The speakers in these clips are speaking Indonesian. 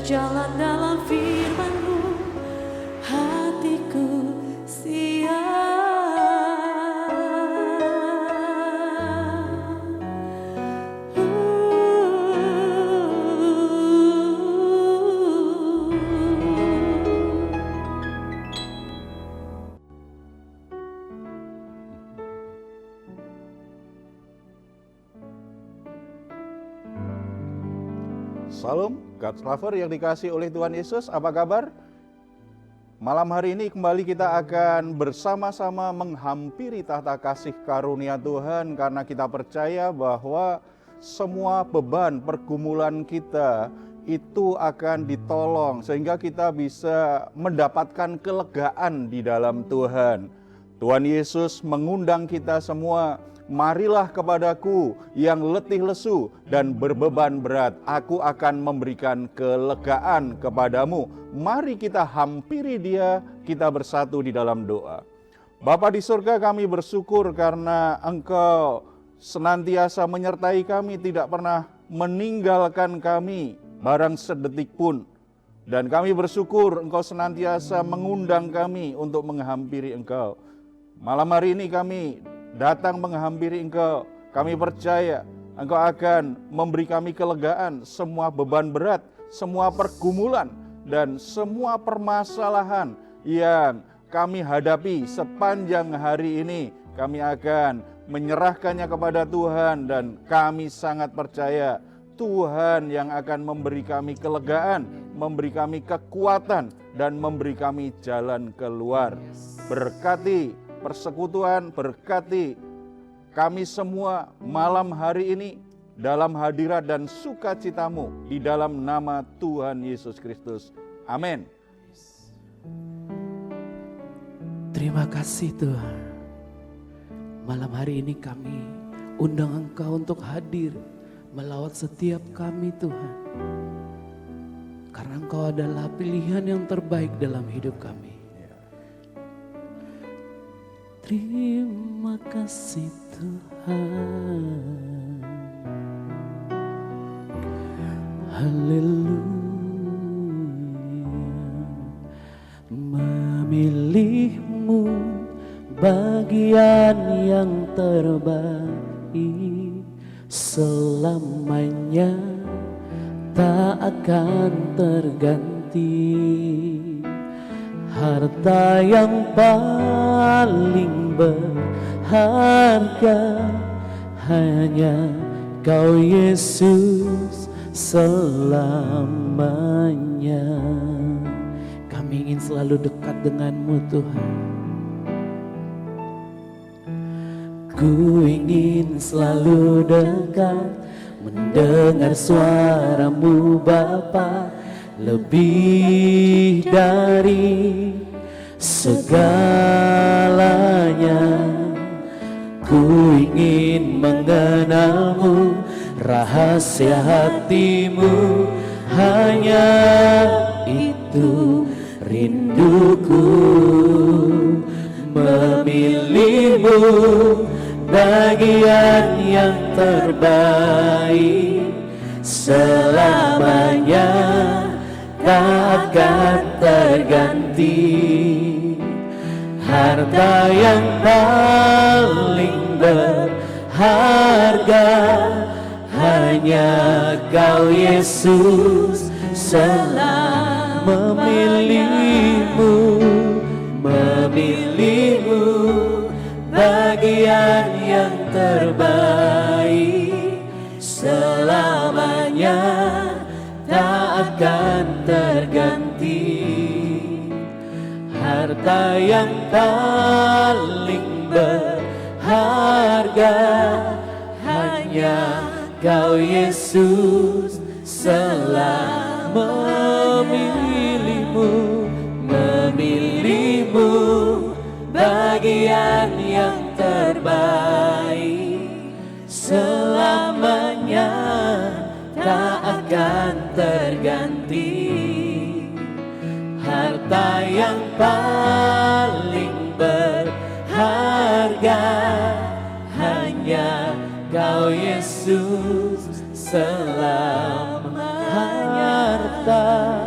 berjalan dalam firman-Mu, hatiku siap. Salam, God's lover yang dikasih oleh Tuhan Yesus, apa kabar? Malam hari ini kembali kita akan bersama-sama menghampiri tahta kasih karunia Tuhan, karena kita percaya bahwa semua beban pergumulan kita itu akan ditolong sehingga kita bisa mendapatkan kelegaan di dalam Tuhan. Tuhan Yesus mengundang kita semua, marilah kepadaku yang letih lesu dan berbeban berat, aku akan memberikan kelegaan kepadamu. Mari kita hampiri Dia, kita bersatu di dalam doa. Bapa di surga, kami bersyukur karena Engkau senantiasa menyertai kami, tidak pernah meninggalkan kami barang sedetik pun. Dan kami bersyukur Engkau senantiasa mengundang kami untuk menghampiri Engkau. Malam hari ini kami datang menghampiri Engkau. Kami percaya Engkau akan memberi kami kelegaan semua beban berat, semua pergumulan, dan semua permasalahan yang kami hadapi sepanjang hari ini. Kami akan menyerahkannya kepada Tuhan dan kami sangat percaya Tuhan yang akan memberi kami kelegaan, memberi kami kekuatan, dan memberi kami jalan keluar. Berkati persekutuan, berkati kami semua malam hari ini dalam hadirat dan sukacitamu di dalam nama Tuhan Yesus Kristus. Amin. Terima kasih Tuhan. Malam hari ini kami undang Engkau untuk hadir melawat setiap kami Tuhan. Karena Engkau adalah pilihan yang terbaik dalam hidup kami. Terima kasih Tuhan. Haleluya. Memilih-Mu bagian yang terbaik, selamanya tak akan terganti. Harta yang paling berharga hanya Kau Yesus selamanya. Kami ingin selalu dekat dengan-Mu Tuhan. Ku ingin selalu dekat, mendengar suara-Mu Bapa, lebih dari segalanya. Ku ingin mengenal-Mu, rahasia hati-Mu, hanya itu rinduku. Memilih-Mu bagian yang terbaik, selamanya tak akan terganti. Harta yang paling berharga hanya Kau Yesus selamanya. Memilih-Mu, memilih-Mu bagian yang terbaik, selamanya tak akan terganti. Harta yang paling berharga hanya Kau Yesus selamanya. Memilih-Mu, memilih-Mu bagian yang terbaik, selamanya tak akan terganti. Harta yang paling berharga hanya Kau Yesus selamanya. Harta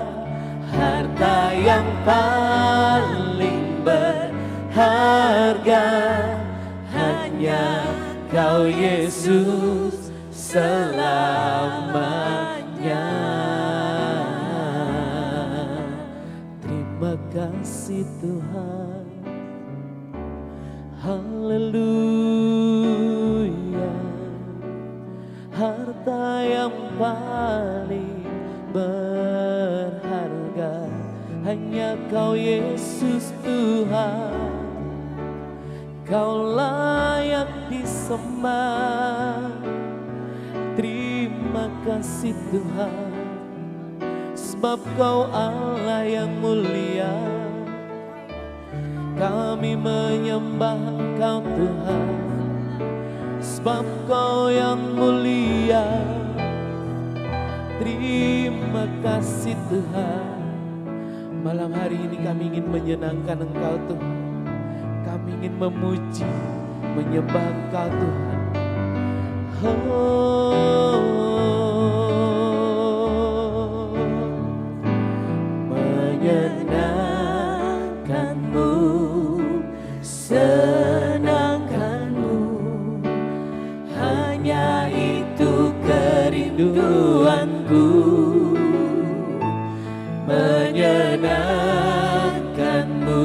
Kau Yesus selamanya. Terima kasih Tuhan. Haleluya. Harta yang paling berharga hanya Kau Yesus Tuhan. Kau layak disembah. Terima kasih Tuhan, sebab Kau Allah yang mulia. Kami menyembah Engkau Tuhan, sebab Kau yang mulia. Terima kasih Tuhan. Malam hari ini kami ingin menyenangkan Engkau Tuhan. Kami ingin memuji, menyembah Engkau Tuhan. menyenangkanmu, senangkanmu, hanya itu kerinduanku. Menyenangkanmu,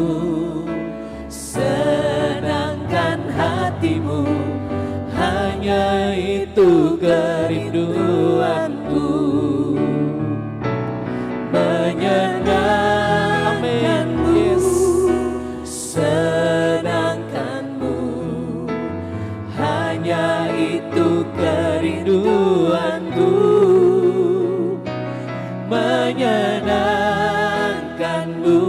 senangkan hatimu, hanya itu kerinduanku. Menyenangkanmu, senangkanmu, hanya itu kerinduanku. Menyenangkanmu,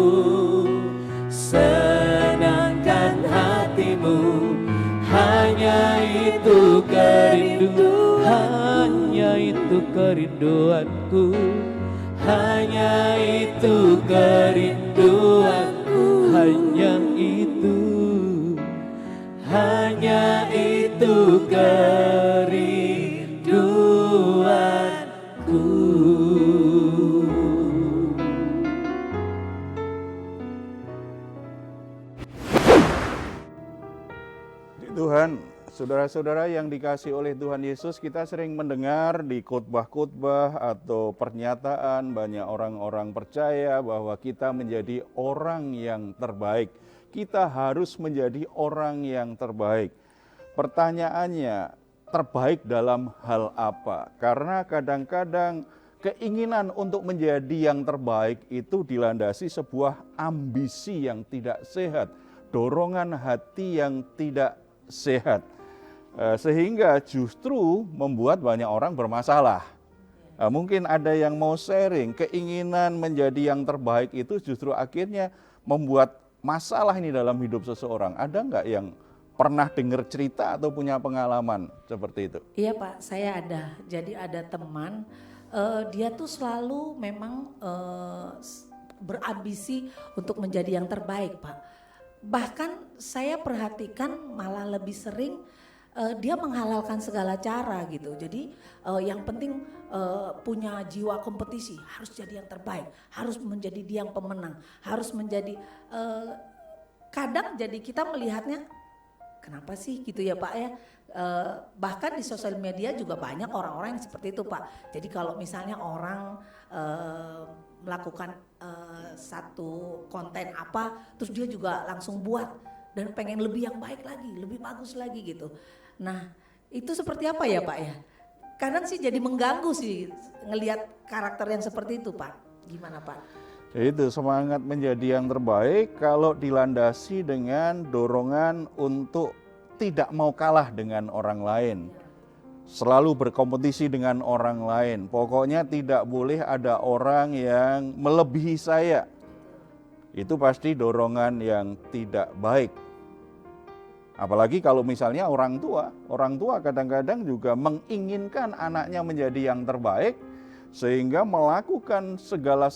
senangkan hatimu, hanya itu kerinduanku. Hanya itu kerinduanku. Hanya itu kerinduanku. Hanya itu kerinduanku. Tuhan, saudara-saudara yang dikasihi oleh Tuhan Yesus, kita sering mendengar di khotbah-khotbah atau pernyataan banyak orang-orang percaya bahwa kita menjadi orang yang terbaik. Kita harus menjadi orang yang terbaik. Pertanyaannya, terbaik dalam hal apa? Karena kadang-kadang keinginan untuk menjadi yang terbaik itu dilandasi sebuah ambisi yang tidak sehat, dorongan hati yang tidak sehat, sehingga justru membuat banyak orang bermasalah. Mungkin ada yang mau sharing, keinginan menjadi yang terbaik itu justru akhirnya membuat masalah ini dalam hidup seseorang. Ada nggak yang pernah dengar cerita atau punya pengalaman seperti itu? Iya Pak, saya ada. Jadi ada teman, dia tuh selalu memang berambisi untuk menjadi yang terbaik Pak. Bahkan saya perhatikan malah lebih sering dia menghalalkan segala cara gitu. Jadi yang penting punya jiwa kompetisi, harus jadi yang terbaik, harus menjadi dia yang pemenang, harus menjadi kadang jadi kita melihatnya kenapa sih gitu ya Pak ya. Bahkan di sosial media juga banyak orang-orang yang seperti itu Pak. Jadi kalau misalnya orang melakukan satu konten apa, terus dia juga langsung buat dan pengen lebih yang baik lagi, lebih bagus lagi gitu. Nah itu seperti apa ya Pak ya? Kadang sih jadi mengganggu sih ngelihat karakter yang seperti itu Pak. Gimana Pak? Itu semangat menjadi yang terbaik kalau dilandasi dengan dorongan untuk tidak mau kalah dengan orang lain. Selalu berkompetisi dengan orang lain. Pokoknya tidak boleh ada orang yang melebihi saya. Itu pasti dorongan yang tidak baik. Apalagi kalau misalnya orang tua kadang-kadang juga menginginkan anaknya menjadi yang terbaik, sehingga melakukan segala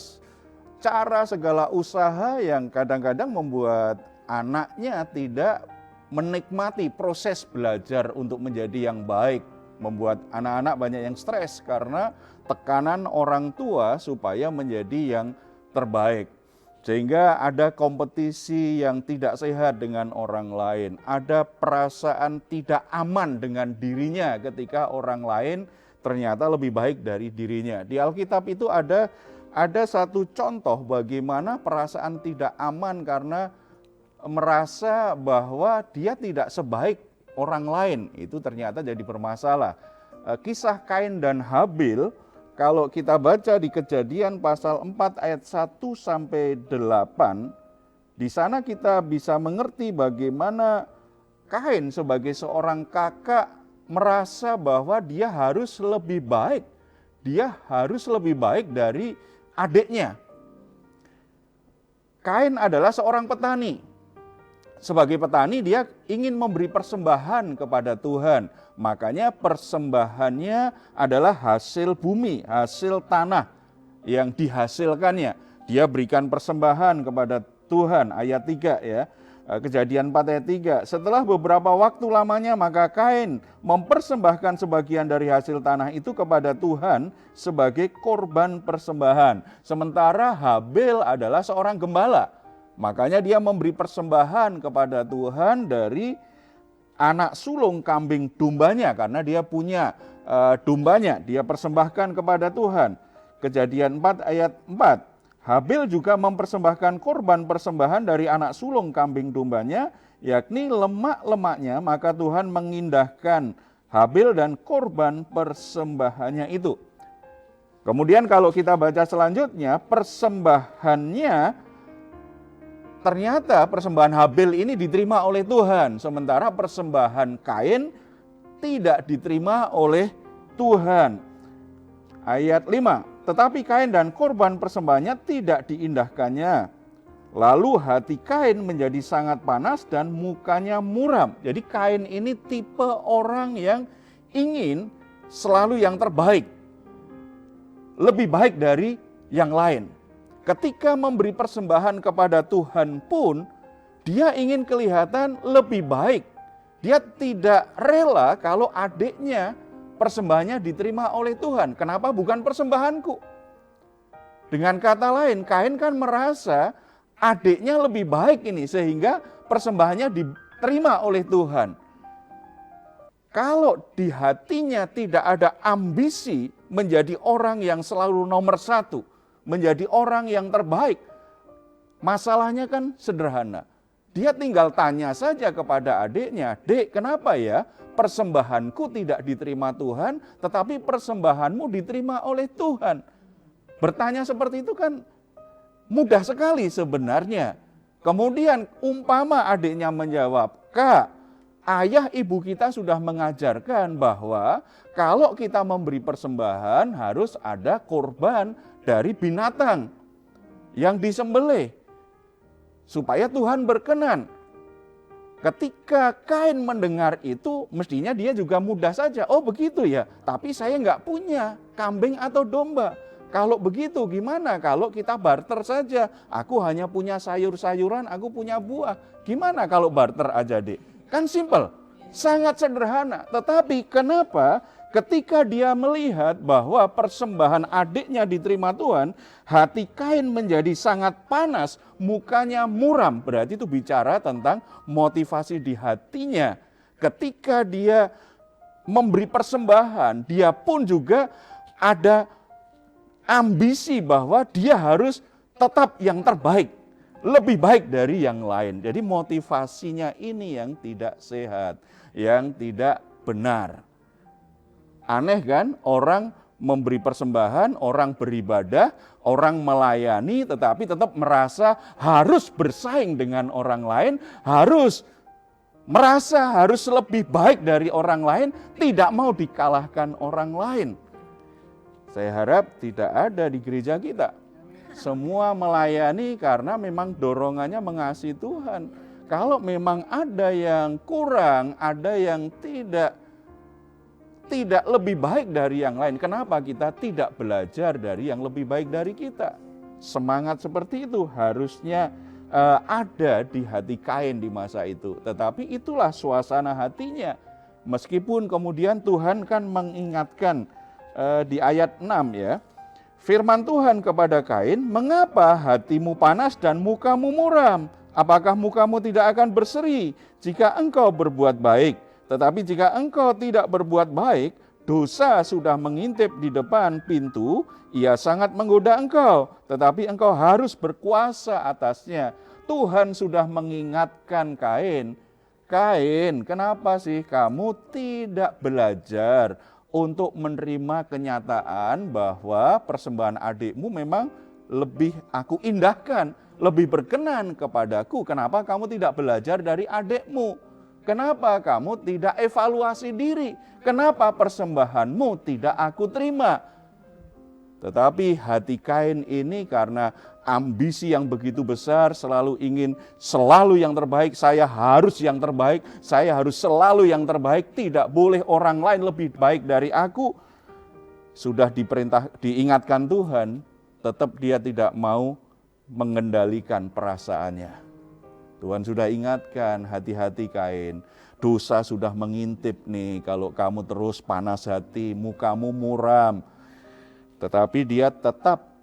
cara, segala usaha yang kadang-kadang membuat anaknya tidak menikmati proses belajar untuk menjadi yang baik. Membuat anak-anak banyak yang stres karena tekanan orang tua supaya menjadi yang terbaik. Sehingga ada kompetisi yang tidak sehat dengan orang lain, ada perasaan tidak aman dengan dirinya ketika orang lain ternyata lebih baik dari dirinya. Di Alkitab itu ada satu contoh bagaimana perasaan tidak aman karena merasa bahwa dia tidak sebaik orang lain, itu ternyata jadi bermasalah. Kisah Kain dan Habil, kalau kita baca di Kejadian pasal 4 ayat 1 sampai 8, di sana kita bisa mengerti bagaimana Kain sebagai seorang kakak merasa bahwa dia harus lebih baik. Dia harus lebih baik dari adiknya. Kain adalah seorang petani. Sebagai petani dia ingin memberi persembahan kepada Tuhan. Makanya persembahannya adalah hasil bumi, hasil tanah yang dihasilkannya. Dia berikan persembahan kepada Tuhan, ayat 3 ya. Kejadian 4 ayat 3. Setelah beberapa waktu lamanya maka Kain mempersembahkan sebagian dari hasil tanah itu kepada Tuhan sebagai korban persembahan. Sementara Habil adalah seorang gembala. Makanya dia memberi persembahan kepada Tuhan dari anak sulung kambing dombanya, karena dia punya dombanya, dia persembahkan kepada Tuhan. Kejadian 4 ayat 4. Habil juga mempersembahkan korban persembahan dari anak sulung kambing dombanya, yakni lemak-lemaknya, maka Tuhan mengindahkan Habil dan korban persembahannya itu. Kemudian kalau kita baca selanjutnya, persembahannya ternyata persembahan Habil ini diterima oleh Tuhan, sementara persembahan Kain tidak diterima oleh Tuhan. Ayat 5, tetapi Kain dan korban persembahannya tidak diindahkannya. Lalu hati Kain menjadi sangat panas dan mukanya muram. Jadi Kain ini tipe orang yang ingin selalu yang terbaik, lebih baik dari yang lain. Ketika memberi persembahan kepada Tuhan pun, dia ingin kelihatan lebih baik. Dia tidak rela kalau adiknya persembahannya diterima oleh Tuhan. Kenapa bukan persembahanku? Dengan kata lain, Kain kan merasa adiknya lebih baik ini sehingga persembahannya diterima oleh Tuhan. Kalau di hatinya tidak ada ambisi menjadi orang yang selalu nomor satu, menjadi orang yang terbaik, masalahnya kan sederhana. Dia tinggal tanya saja kepada adiknya, "Dek, kenapa ya persembahanku tidak diterima Tuhan, tetapi persembahanmu diterima oleh Tuhan?" Bertanya seperti itu kan mudah sekali sebenarnya. Kemudian umpama adiknya menjawab, "Kak, ayah ibu kita sudah mengajarkan bahwa kalau kita memberi persembahan harus ada korban dari binatang yang disembelih supaya Tuhan berkenan." Ketika Kain mendengar itu, mestinya dia juga mudah saja, "Oh begitu ya, tapi saya nggak punya kambing atau domba. Kalau begitu gimana kalau kita barter saja? Aku hanya punya sayur-sayuran, aku punya buah. Gimana kalau barter aja, Dek?" Kan simpel, sangat sederhana. Tetapi kenapa ketika dia melihat bahwa persembahan adiknya diterima Tuhan, hati Kain menjadi sangat panas, mukanya muram. Berarti itu bicara tentang motivasi di hatinya. Ketika dia memberi persembahan, dia pun juga ada ambisi bahwa dia harus tetap yang terbaik, lebih baik dari yang lain. Jadi motivasinya ini yang tidak sehat, yang tidak benar. Aneh kan, orang memberi persembahan, orang beribadah, orang melayani, tetapi tetap merasa harus bersaing dengan orang lain, merasa harus lebih baik dari orang lain, tidak mau dikalahkan orang lain. Saya harap tidak ada di gereja kita. Semua melayani karena memang dorongannya mengasihi Tuhan. Kalau memang ada yang kurang, ada yang tidak lebih baik dari yang lain, kenapa kita tidak belajar dari yang lebih baik dari kita? Semangat seperti itu harusnya ada di hati Kain di masa itu. Tetapi itulah suasana hatinya. Meskipun kemudian Tuhan kan mengingatkan di ayat 6 ya, Firman Tuhan kepada Kain, "Mengapa hatimu panas dan mukamu muram? Apakah mukamu tidak akan berseri jika engkau berbuat baik? Tetapi jika engkau tidak berbuat baik, dosa sudah mengintip di depan pintu, ia sangat menggoda engkau, tetapi engkau harus berkuasa atasnya." Tuhan sudah mengingatkan Kain, "Kain, kenapa sih kamu tidak belajar untuk menerima kenyataan bahwa persembahan adikmu memang lebih aku indahkan, lebih berkenan kepadaku. Kenapa kamu tidak belajar dari adikmu? Kenapa kamu tidak evaluasi diri? Kenapa persembahanmu tidak aku terima?" Tetapi hati Kain ini karena ambisi yang begitu besar, selalu ingin selalu yang terbaik, saya harus yang terbaik, saya harus selalu yang terbaik, tidak boleh orang lain lebih baik dari aku. Sudah diingatkan Tuhan, tetap dia tidak mau mengendalikan perasaannya. Tuhan sudah ingatkan, hati-hati Kain, dosa sudah mengintip nih kalau kamu terus panas hati, mukamu muram. Tetapi dia tetap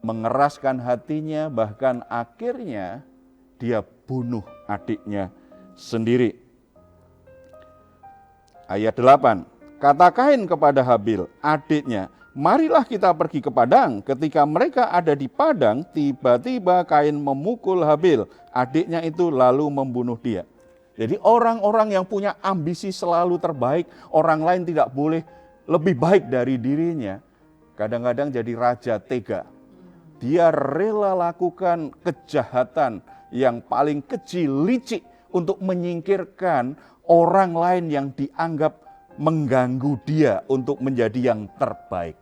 mengeraskan hatinya, bahkan akhirnya dia bunuh adiknya sendiri. Ayat 8, kata Kain kepada Habil, adiknya, "Marilah kita pergi ke padang." Ketika mereka ada di padang, tiba-tiba Kain memukul Habil, adiknya itu, lalu membunuh dia. Jadi orang-orang yang punya ambisi selalu terbaik, orang lain tidak boleh lebih baik dari dirinya, kadang-kadang jadi raja tega. Dia rela lakukan kejahatan yang paling keji, licik untuk menyingkirkan orang lain yang dianggap mengganggu dia untuk menjadi yang terbaik.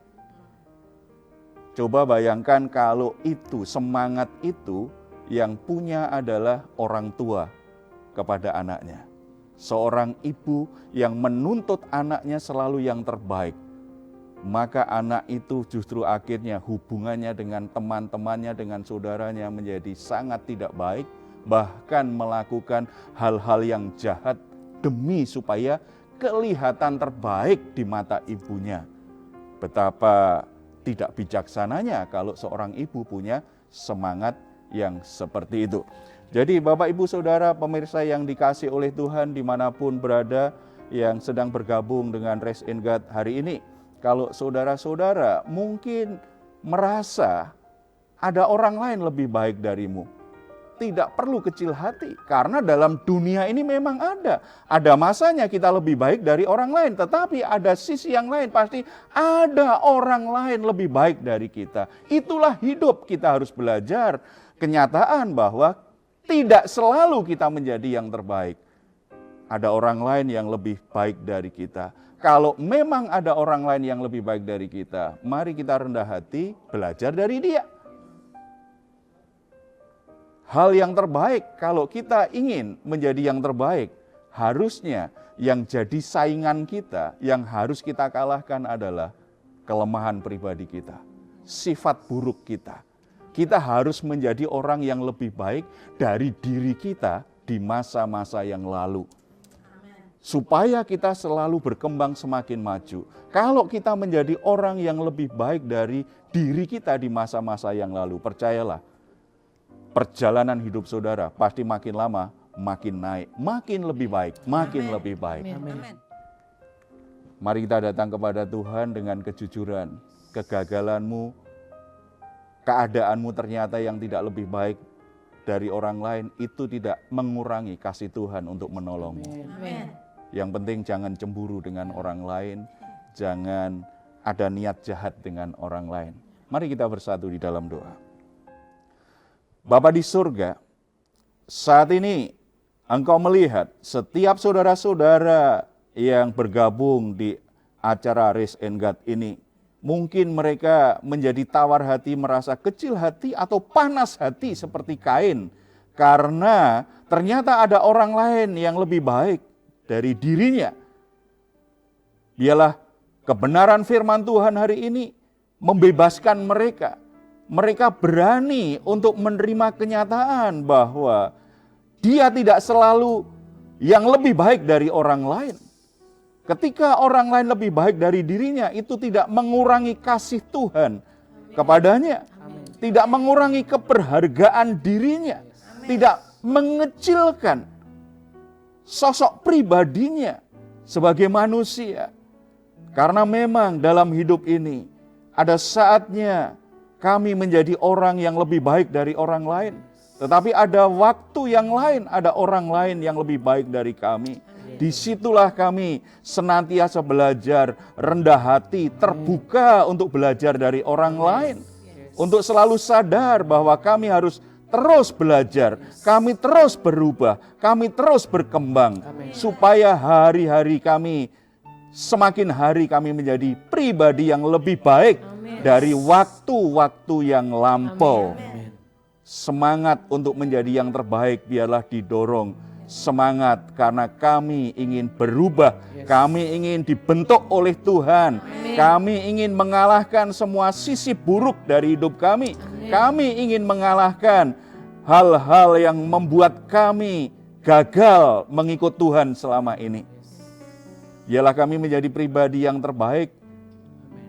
Coba bayangkan kalau itu, semangat itu yang punya adalah orang tua kepada anaknya. Seorang ibu yang menuntut anaknya selalu yang terbaik. Maka anak itu justru akhirnya hubungannya dengan teman-temannya, dengan saudaranya menjadi sangat tidak baik, bahkan melakukan hal-hal yang jahat demi supaya kelihatan terbaik di mata ibunya. Betapa tidak bijaksananya kalau seorang ibu punya semangat yang seperti itu. Jadi Bapak Ibu Saudara pemirsa yang dikasih oleh Tuhan dimanapun berada, yang sedang bergabung dengan Raise in God hari ini, kalau saudara-saudara mungkin merasa ada orang lain lebih baik darimu, tidak perlu kecil hati, karena dalam dunia ini memang ada masanya kita lebih baik dari orang lain, tetapi ada sisi yang lain, pasti ada orang lain lebih baik dari kita. Itulah hidup, kita harus belajar kenyataan bahwa tidak selalu kita menjadi yang terbaik. Ada orang lain yang lebih baik dari kita. Kalau memang ada orang lain yang lebih baik dari kita, mari kita rendah hati, belajar dari dia. Hal yang terbaik, kalau kita ingin menjadi yang terbaik, harusnya yang jadi saingan kita, yang harus kita kalahkan adalah kelemahan pribadi kita, sifat buruk kita. Kita harus menjadi orang yang lebih baik dari diri kita di masa-masa yang lalu. Supaya kita selalu berkembang semakin maju. Kalau kita menjadi orang yang lebih baik dari diri kita di masa-masa yang lalu, percayalah, perjalanan hidup saudara pasti makin lama makin naik, makin lebih baik, makin lebih baik. Amin. Mari kita datang kepada Tuhan dengan kejujuran. Kegagalanmu, keadaanmu ternyata yang tidak lebih baik dari orang lain, itu tidak mengurangi kasih Tuhan untuk menolongmu. Amin. Yang penting jangan cemburu dengan orang lain, jangan ada niat jahat dengan orang lain. Mari kita bersatu di dalam doa. Bapa di surga, saat ini Engkau melihat setiap saudara-saudara yang bergabung di acara Raise in God ini, mungkin mereka menjadi tawar hati, merasa kecil hati atau panas hati seperti Kain, karena ternyata ada orang lain yang lebih baik dari dirinya. Biarlah kebenaran firman Tuhan hari ini membebaskan mereka. Mereka berani untuk menerima kenyataan bahwa dia tidak selalu yang lebih baik dari orang lain. Ketika orang lain lebih baik dari dirinya, itu tidak mengurangi kasih Tuhan kepadanya, tidak mengurangi keberhargaan dirinya, tidak mengecilkan sosok pribadinya sebagai manusia. Karena memang dalam hidup ini ada saatnya kami menjadi orang yang lebih baik dari orang lain. Tetapi ada waktu yang lain, ada orang lain yang lebih baik dari kami. Disitulah kami senantiasa belajar rendah hati, terbuka untuk belajar dari orang lain. Untuk selalu sadar bahwa kami harus terus belajar, kami terus berubah, kami terus berkembang. Supaya hari-hari kami, semakin hari kami menjadi pribadi yang lebih baik dari waktu-waktu yang lampau. Semangat untuk menjadi yang terbaik biarlah didorong. Semangat karena kami ingin berubah, kami ingin dibentuk oleh Tuhan, kami ingin mengalahkan semua sisi buruk dari hidup kami, kami ingin mengalahkan hal-hal yang membuat kami gagal mengikut Tuhan selama ini. Biarlah kami menjadi pribadi yang terbaik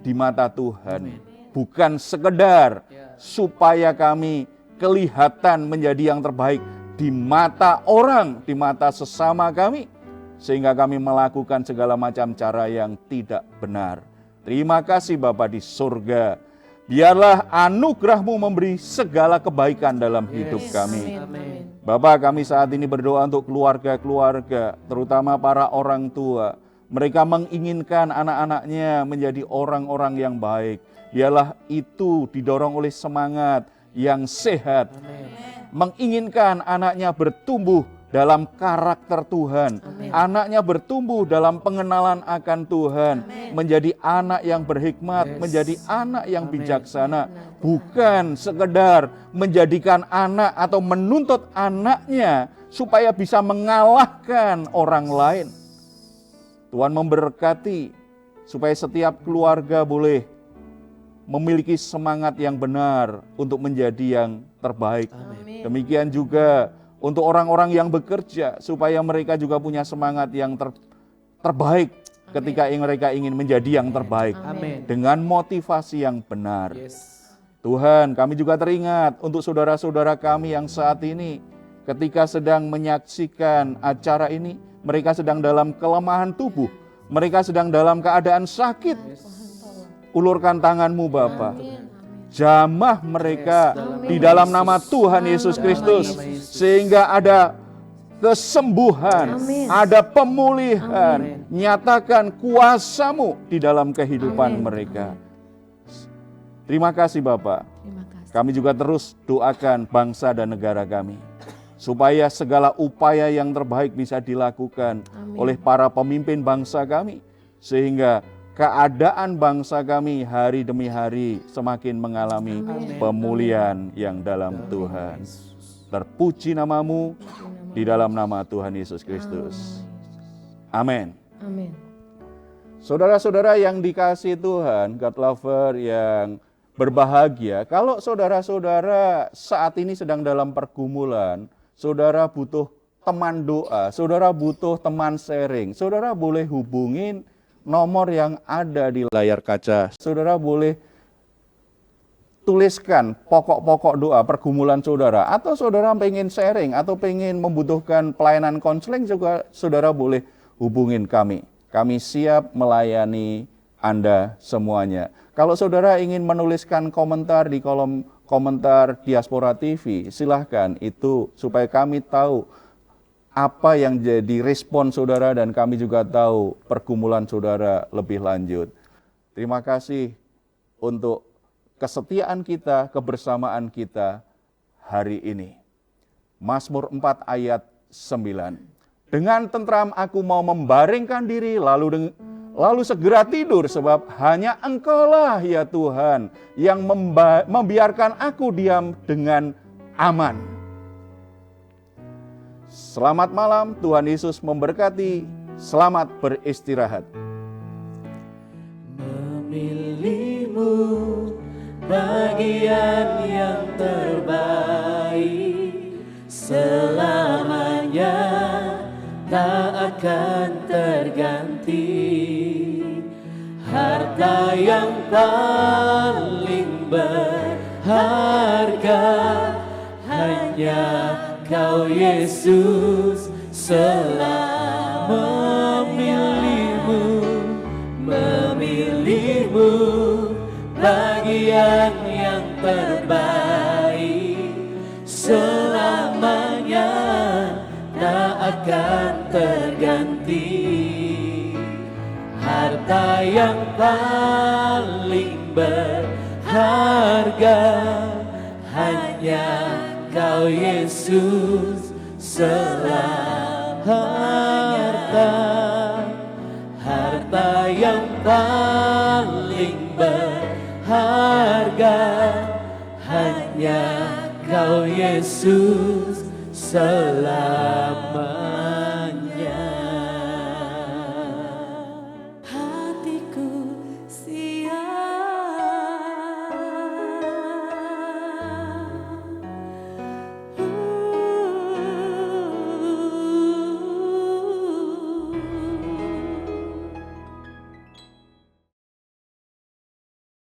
di mata Tuhan, bukan sekedar supaya kami kelihatan menjadi yang terbaik di mata orang, di mata sesama kami, sehingga kami melakukan segala macam cara yang tidak benar. Terima kasih Bapa di surga. Biarlah anugerah-Mu memberi segala kebaikan dalam hidup kami. Bapa, kami saat ini berdoa untuk keluarga-keluarga, terutama para orang tua. Mereka menginginkan anak-anaknya menjadi orang-orang yang baik. Biarlah itu didorong oleh semangat yang sehat, menginginkan anaknya bertumbuh dalam karakter Tuhan, anaknya bertumbuh dalam pengenalan akan Tuhan, menjadi anak yang berhikmat, menjadi anak yang bijaksana, bukan sekedar menjadikan anak atau menuntut anaknya supaya bisa mengalahkan orang lain. Tuhan memberkati supaya setiap keluarga boleh memiliki semangat yang benar untuk menjadi yang terbaik. Demikian juga untuk orang-orang yang bekerja, supaya mereka juga punya semangat yang terbaik ketika mereka ingin menjadi yang terbaik. Dengan motivasi yang benar. Tuhan, kami juga teringat untuk saudara-saudara kami yang saat ini ketika sedang menyaksikan acara ini, mereka sedang dalam kelemahan tubuh, mereka sedang dalam keadaan sakit. Ulurkan tangan-Mu Bapa, jamah mereka di dalam nama Tuhan Yesus Kristus, sehingga ada kesembuhan, ada pemulihan. Nyatakan kuasa-Mu di dalam kehidupan mereka. Terima kasih Bapa. Kami juga terus doakan bangsa dan negara kami, supaya segala upaya yang terbaik bisa dilakukan oleh para pemimpin bangsa kami, sehingga keadaan bangsa kami hari demi hari semakin mengalami pemulihan yang dalam Tuhan. Terpuji nama-Mu di dalam nama Tuhan Yesus Kristus. Amin. Saudara-saudara yang dikasihi Tuhan, God lover yang berbahagia, kalau saudara-saudara saat ini sedang dalam pergumulan, saudara butuh teman doa, saudara butuh teman sharing, saudara boleh hubungin nomor yang ada di layar kaca. Saudara boleh tuliskan pokok-pokok doa pergumulan saudara, atau saudara pengen sharing atau pengen membutuhkan pelayanan konseling juga saudara boleh hubungin kami. Kami siap melayani Anda semuanya. Kalau saudara ingin menuliskan komentar di kolom komentar Diaspora TV, silahkan, itu supaya kami tahu apa yang jadi respon saudara dan kami juga tahu pergumulan saudara lebih lanjut. Terima kasih untuk kesetiaan kita, kebersamaan kita hari ini. Mazmur 4 ayat 9. Dengan tentram aku mau membaringkan diri, lalu segera tidur, sebab hanya Engkaulah ya Tuhan yang membiarkan aku diam dengan aman. Selamat malam, Tuhan Yesus memberkati. Selamat beristirahat. Memilih-Mu bagian yang terbaik, selamanya tak akan terganti. Harta yang paling berharga, hanya Kau Yesus selalu memilihmu, bagian yang terbaik selamanya tak akan terganti. Harta yang paling berharga, hanya Kau Yesus selamanya. Harta yang paling berharga, hanya Kau Yesus selamanya.